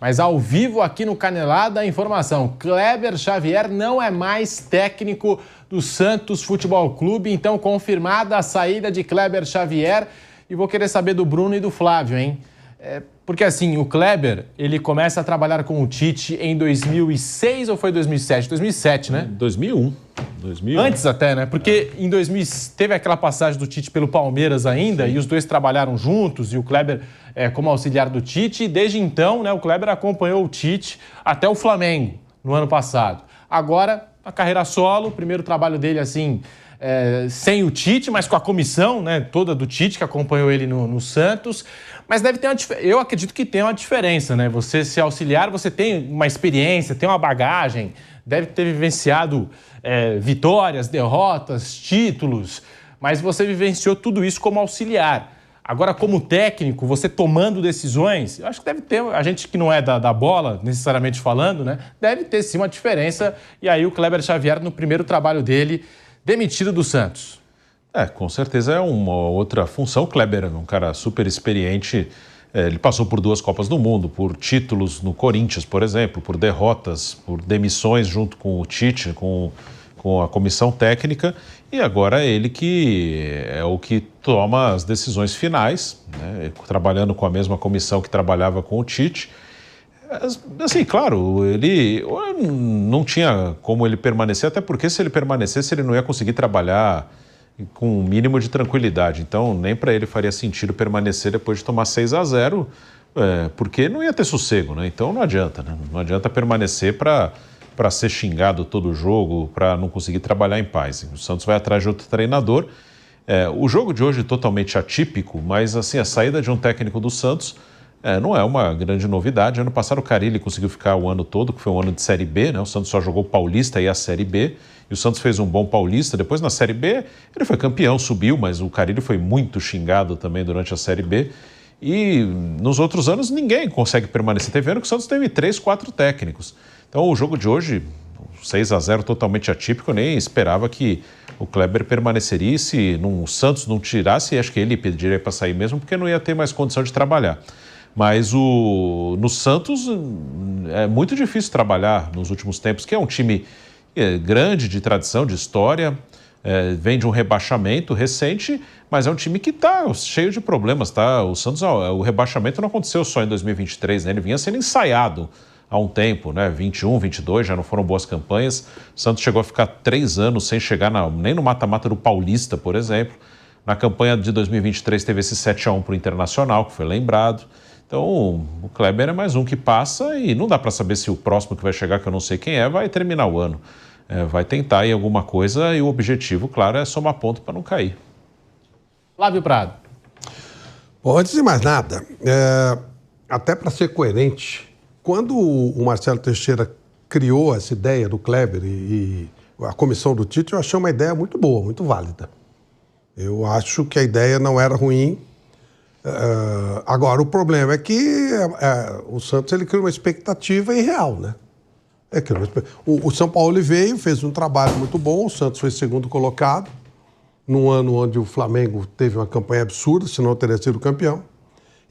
Mas ao vivo aqui no Canelada, a informação: Kleber Xavier não é mais técnico do Santos Futebol Clube, então confirmada a saída de Kleber Xavier. E vou querer saber do Bruno e do Flávio, hein? Porque assim, o Kleber, ele começa a trabalhar com o Tite em 2006 ou foi 2007? 2007, né? 2001. Antes até, né? Porque em 2000 teve aquela passagem do Tite pelo Palmeiras ainda, e os dois trabalharam juntos, e o Kleber como auxiliar do Tite, e desde então, né, o Kleber acompanhou o Tite até o Flamengo, no ano passado. Agora, a carreira solo, o primeiro trabalho dele assim, sem o Tite, mas com a comissão, né, toda do Tite, que acompanhou ele no Santos. Mas deve ter eu acredito que tem uma diferença, né? Você ser auxiliar, você tem uma experiência, tem uma bagagem, deve ter vivenciado vitórias, derrotas, títulos, mas você vivenciou tudo isso como auxiliar. Agora, como técnico, você tomando decisões, eu acho que deve ter, a gente que não é da bola, necessariamente falando, né? Deve ter sim uma diferença. E aí o Kleber Xavier, no primeiro trabalho dele, demitido do Santos. Com certeza é uma outra função. O Kleber é um cara super experiente. Ele passou por 2 Copas do Mundo, por títulos no Corinthians, por exemplo, por derrotas, por demissões junto com o Tite, com a comissão técnica. E agora é ele que é o que toma as decisões finais, né? Trabalhando com a mesma comissão que trabalhava com o Tite. Assim, claro, ele não tinha como ele permanecer, até porque se ele permanecesse ele não ia conseguir trabalhar com um mínimo de tranquilidade. Então, nem para ele faria sentido permanecer depois de tomar 6-0, porque não ia ter sossego, né? Então não adianta, né? Não adianta permanecer para ser xingado todo jogo, para não conseguir trabalhar em paz. O Santos vai atrás de outro treinador. O jogo de hoje é totalmente atípico, mas assim, a saída de um técnico do Santos não é uma grande novidade. Ano passado o Carille conseguiu ficar o ano todo, que foi um ano de Série B, né? O Santos só jogou Paulista e a Série B, e o Santos fez um bom Paulista. Depois na Série B ele foi campeão, subiu, mas o Carille foi muito xingado também durante a Série B. E nos outros anos ninguém consegue permanecer. Teve ano que o Santos teve 3, 4 técnicos. Então o jogo de hoje, 6-0 totalmente atípico, eu nem esperava que o Kleber permaneceria. Se o Santos não tirasse, acho que ele pediria para sair mesmo, porque não ia ter mais condição de trabalhar. Mas no Santos é muito difícil trabalhar nos últimos tempos, que é um time grande, de tradição, de história, vem de um rebaixamento recente, mas é um time que está cheio de problemas, tá? O Santos, o rebaixamento não aconteceu só em 2023, né? Ele vinha sendo ensaiado há um tempo, né? 21, 22, já não foram boas campanhas. O Santos chegou a ficar 3 anos sem chegar nem no mata-mata do Paulista, por exemplo. Na campanha de 2023 teve esse 7-1 para o Internacional, que foi lembrado. Então, o Kleber é mais um que passa e não dá para saber se o próximo que vai chegar, que eu não sei quem vai terminar o ano. Vai tentar aí alguma coisa e o objetivo, claro, é somar ponto para não cair. Flávio Prado. Bom, antes de mais nada, até para ser coerente, quando o Marcelo Teixeira criou essa ideia do Kleber e a comissão do Tite, eu achei uma ideia muito boa, muito válida. Eu acho que a ideia não era ruim. Agora, o problema é que o Santos ele criou uma expectativa irreal, né? O São Paulo veio, fez um trabalho muito bom, o Santos foi segundo colocado, num ano onde o Flamengo teve uma campanha absurda, senão teria sido campeão,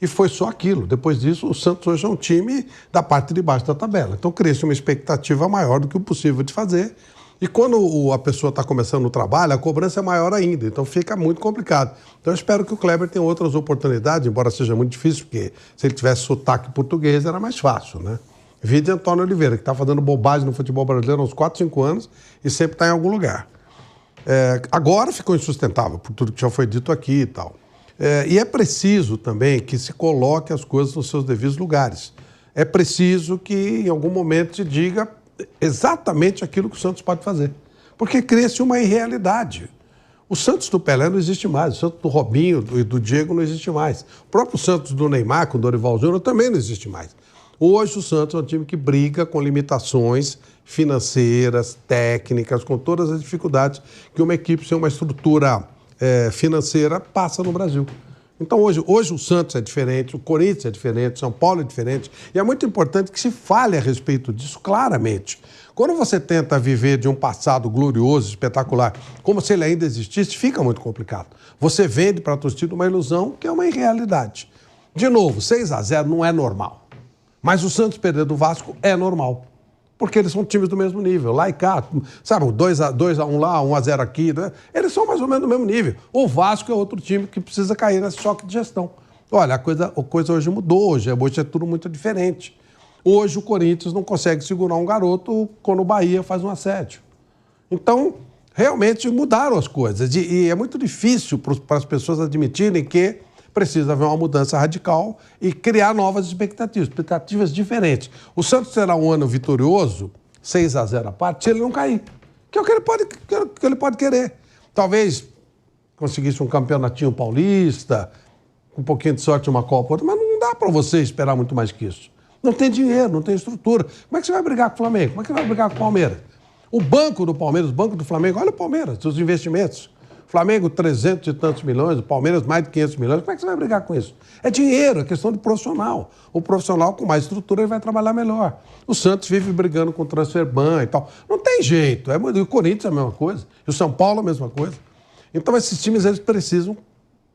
e foi só aquilo. Depois disso, o Santos hoje é um time da parte de baixo da tabela. Então, cria-se uma expectativa maior do que o possível de fazer. E quando a pessoa está começando o trabalho, a cobrança é maior ainda, então fica muito complicado. Então eu espero que o Kleber tenha outras oportunidades, embora seja muito difícil, porque se ele tivesse sotaque português era mais fácil, né? Vide Antônio Oliveira, que está fazendo bobagem no futebol brasileiro há uns 4, 5 anos e sempre está em algum lugar. Agora ficou insustentável, por tudo que já foi dito aqui e tal. E é preciso também que se coloque as coisas nos seus devidos lugares. É preciso que em algum momento se diga exatamente aquilo que o Santos pode fazer. Porque cria-se uma irrealidade. O Santos do Pelé não existe mais, o Santos do Robinho e do Diego não existe mais. O próprio Santos do Neymar, com o Dorival Júnior, também não existe mais. Hoje o Santos é um time que briga com limitações financeiras, técnicas, com todas as dificuldades que uma equipe sem uma estrutura financeira passa no Brasil. Então hoje o Santos é diferente, o Corinthians é diferente, o São Paulo é diferente, e é muito importante que se fale a respeito disso claramente. Quando você tenta viver de um passado glorioso, espetacular, como se ele ainda existisse, fica muito complicado. Você vende para a torcida uma ilusão que é uma irrealidade. De novo, 6-0 não é normal. Mas o Santos perder do Vasco é normal. Porque eles são times do mesmo nível. Lá e cá, sabe, 2-1 lá, 1-0 aqui, né? Eles são mais ou menos do mesmo nível. O Vasco é outro time que precisa cair nesse choque de gestão. Olha, a coisa hoje mudou, hoje é tudo muito diferente. Hoje o Corinthians não consegue segurar um garoto quando o Bahia faz um assédio. Então, realmente mudaram as coisas. E é muito difícil para as pessoas admitirem que precisa haver uma mudança radical e criar novas expectativas diferentes. O Santos terá um ano vitorioso, 6-0 a parte, se ele não cair. Que é o que ele pode querer. Talvez conseguisse um campeonatinho paulista, com um pouquinho de sorte uma Copa, mas não dá para você esperar muito mais que isso. Não tem dinheiro, não tem estrutura. Como é que você vai brigar com o Flamengo? Como é que você vai brigar com o Palmeiras? O banco do Palmeiras, o banco do Flamengo, olha o Palmeiras, os investimentos. Flamengo, 300 e tantos milhões, o Palmeiras, mais de 500 milhões. Como é que você vai brigar com isso? É dinheiro, é questão de profissional. O profissional com mais estrutura ele vai trabalhar melhor. O Santos vive brigando com o transfer ban e tal. Não tem jeito. E o Corinthians é a mesma coisa. E o São Paulo é a mesma coisa. Então, esses times eles precisam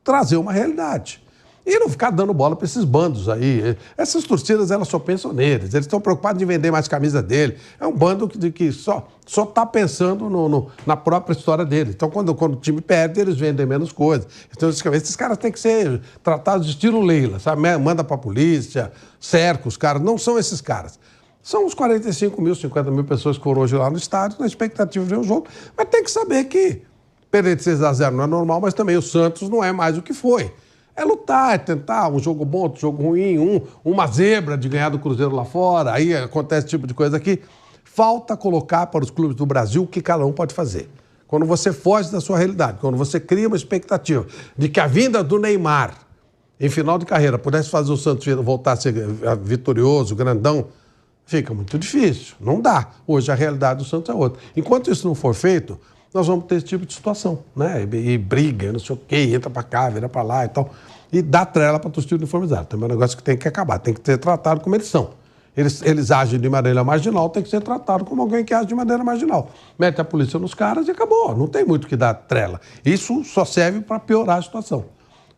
trazer uma realidade. E não ficar dando bola para esses bandos aí. Essas torcidas, elas só pensam neles. Eles estão preocupados em vender mais camisa dele. É um bando que só está pensando na própria história dele. Então, quando o time perde, eles vendem menos coisas. Então, esses caras têm que ser tratados de estilo Leila, sabe? Manda para a polícia, cerca os caras. Não são esses caras. São uns 45 mil, 50 mil pessoas que foram hoje lá no estádio, na expectativa de ver um jogo. Mas tem que saber que perder de 6-0 não é normal, mas também o Santos não é mais o que foi. É lutar, é tentar um jogo bom, outro jogo ruim, uma zebra de ganhar do Cruzeiro lá fora, aí acontece esse tipo de coisa aqui. Falta colocar para os clubes do Brasil o que cada um pode fazer. Quando você foge da sua realidade, quando você cria uma expectativa de que a vinda do Neymar, em final de carreira, pudesse fazer o Santos voltar a ser vitorioso, grandão, fica muito difícil, não dá. Hoje a realidade do Santos é outra. Enquanto isso não for feito, nós vamos ter esse tipo de situação, né? E briga, não sei o quê, entra para cá, vira para lá e tal. E dá trela para a torcida uniformizada. Também é um negócio que tem que acabar, tem que ser tratado como eles são. Eles agem de maneira marginal, tem que ser tratado como alguém que age de maneira marginal. Mete a polícia nos caras e acabou. Não tem muito que dar trela. Isso só serve para piorar a situação.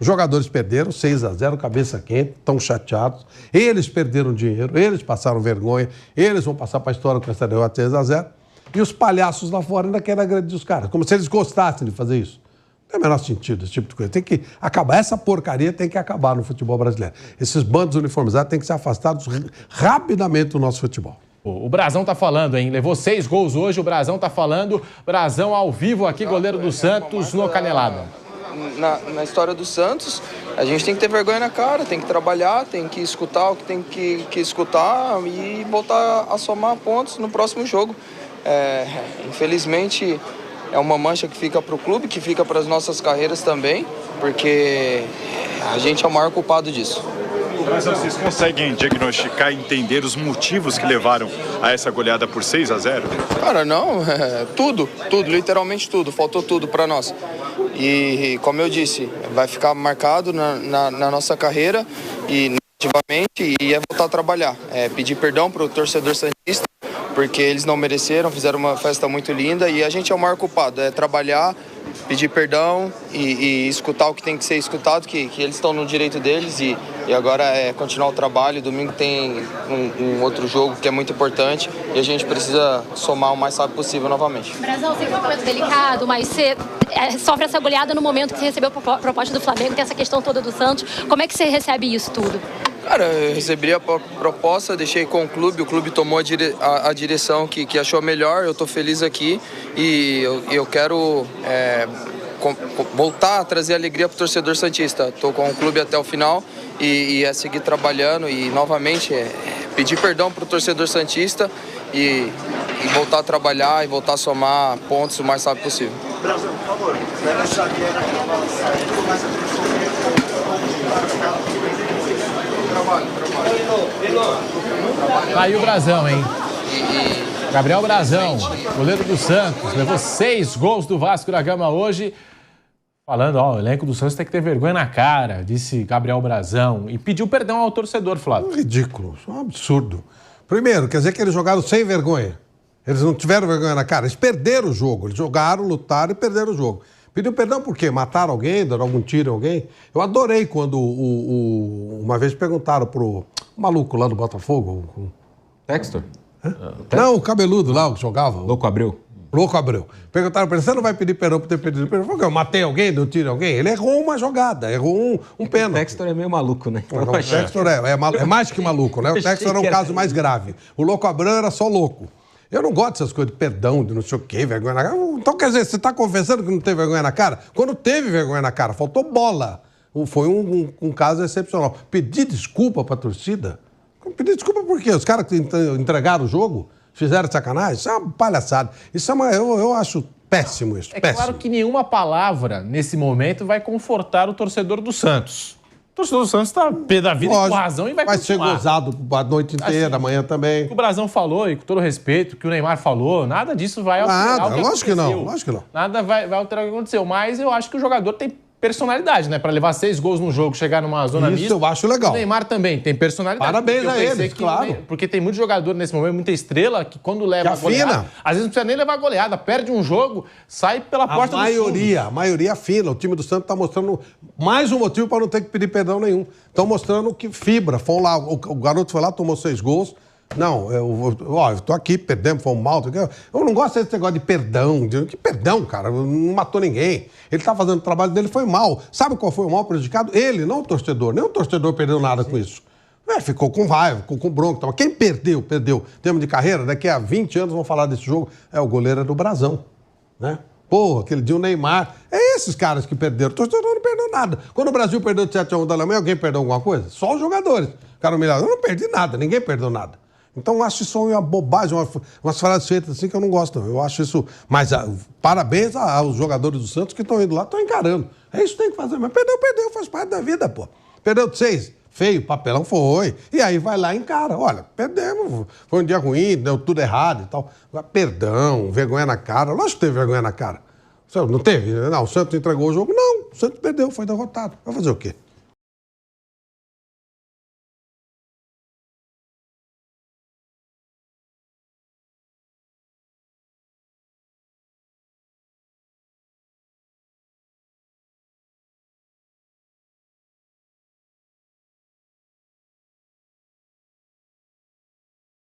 Os jogadores perderam 6-0, cabeça quente, estão chateados. Eles perderam dinheiro, eles passaram vergonha, eles vão passar para a história com essa derrota 6-0. E os palhaços lá fora ainda querem agredir os caras, como se eles gostassem de fazer isso. Não tem o menor sentido esse tipo de coisa. Tem que acabar, essa porcaria tem que acabar no futebol brasileiro. Esses bandos uniformizados têm que ser afastados rapidamente do nosso futebol. O Brazão tá falando, hein? Levou 6 gols hoje, o Brazão tá falando. Brazão ao vivo aqui, goleiro do Santos, no Canelada. Na história do Santos, a gente tem que ter vergonha na cara, tem que trabalhar, tem que escutar o que tem que escutar e voltar a somar pontos no próximo jogo. Infelizmente é uma mancha que fica para o clube, que fica para as nossas carreiras também, porque a gente é o maior culpado disso. Mas vocês conseguem diagnosticar e entender os motivos que levaram a essa goleada por 6-0? Cara, não, tudo, literalmente tudo, faltou tudo para nós. E como eu disse, vai ficar marcado na nossa carreira e negativamente, e voltar a trabalhar, pedir perdão para o torcedor santista, porque eles não mereceram, fizeram uma festa muito linda e a gente é o maior culpado, trabalhar, pedir perdão e escutar o que tem que ser escutado, que eles estão no direito deles e agora é continuar o trabalho. Domingo tem um outro jogo que é muito importante e a gente precisa somar o mais rápido possível novamente. Brazão, sei que é um momento delicado, mas você sofre essa goleada no momento que você recebeu a proposta do Flamengo, tem essa questão toda do Santos. Como é que você recebe isso tudo? Cara, eu recebi a proposta, deixei com o clube tomou a direção que achou melhor, eu estou feliz aqui e eu quero voltar a trazer alegria para o torcedor santista. Estou com o clube até o final e seguir trabalhando e novamente pedir perdão para o torcedor santista e voltar a trabalhar e voltar a somar pontos o mais rápido possível. Brasil, por favor, leva essa zagueira Aí o Brazão, hein? Gabriel Brazão, goleiro do Santos, levou 6 gols do Vasco da Gama hoje. Falando, o elenco do Santos tem que ter vergonha na cara, disse Gabriel Brazão. E pediu perdão ao torcedor, Flávio. Ridículo, isso é um absurdo. Primeiro, quer dizer que eles jogaram sem vergonha. Eles não tiveram vergonha na cara, eles perderam o jogo. Eles jogaram, lutaram e perderam o jogo. Pediu perdão por quê? Mataram alguém, deram algum tiro em alguém? Eu adorei quando uma vez perguntaram pro maluco lá do Botafogo. Textor? Não, o cabeludo lá, o que jogava. Louco Abreu. Louco Abreu. Perguntaram pra ele, você não vai pedir perdão por ter pedido perdão? Porque eu matei alguém, deu tiro em alguém? Ele errou uma jogada, errou um pênalti. O Textor é meio maluco, né? Não, o Textor é mais que maluco, né? O Textor era um caso mais grave. O Louco Abreu era só louco. Eu não gosto dessas coisas de perdão, de não sei o quê, vergonha na cara. Então, quer dizer, você está confessando que não teve vergonha na cara? Quando teve vergonha na cara, faltou bola. Foi um caso excepcional. Pedir desculpa para a torcida? Pedir desculpa por quê? Os caras que entregaram o jogo, fizeram sacanagem? Isso é uma palhaçada. Isso é eu acho péssimo isso. É péssimo. claro que nenhuma palavra, nesse momento, vai confortar o torcedor do Santos. O torcedor do Santos está pé da vida, com razão, e vai continuar. Ser gozado a noite inteira, assim, amanhã também. O que o Brazão falou, e com todo respeito, o que o Neymar falou, nada disso vai alterar o que lógico que aconteceu. não, lógico que não. Nada vai alterar o que aconteceu. Mas eu acho que o jogador tem personalidade, né? Para levar 6 gols no jogo, chegar numa zona mista. Isso eu acho legal. O Neymar também tem personalidade. Parabéns a eles, claro. Porque tem muito jogador nesse momento, muita estrela, que quando leva a goleada, às vezes não precisa nem levar a goleada, perde um jogo, sai pela porta do fundo. A maioria fina. O time do Santos está mostrando mais um motivo para não ter que pedir perdão nenhum. Estão mostrando que fibra. Foram lá, o garoto foi lá, tomou 6 gols. Não, eu tô aqui, perdemos, fomos mal. Eu não gosto desse negócio de perdão. Que perdão, cara? Não matou ninguém. Ele tá fazendo o trabalho dele, foi mal. Sabe qual foi o mal prejudicado? Ele, não o torcedor. Nem o torcedor perdeu nada com isso. Ficou com raiva, ficou com bronca. Então, quem perdeu. Termo de carreira, daqui a 20 anos vão falar desse jogo. O goleiro do Brazão, né? Pô, aquele dia o Neymar. É esses caras que perderam. O torcedor não perdeu nada. Quando o Brasil perdeu de 7-1 da Alemanha, alguém perdeu alguma coisa? Só os jogadores. Cara, eu não perdi nada, ninguém perdeu nada. Então, eu acho isso uma bobagem, umas frases feitas assim que eu não gosto, não. Eu acho isso... Mas parabéns aos jogadores do Santos que estão indo lá, estão encarando. É isso que tem que fazer. Mas perdeu, faz parte da vida, pô. Perdeu de 6, feio, papelão foi. E aí vai lá e encara. Olha, perdemos, foi um dia ruim, deu tudo errado e tal. Perdão, vergonha na cara. Lógico que teve vergonha na cara. Não teve? Não, o Santos entregou o jogo. Não, o Santos perdeu, foi derrotado. Vai fazer o quê?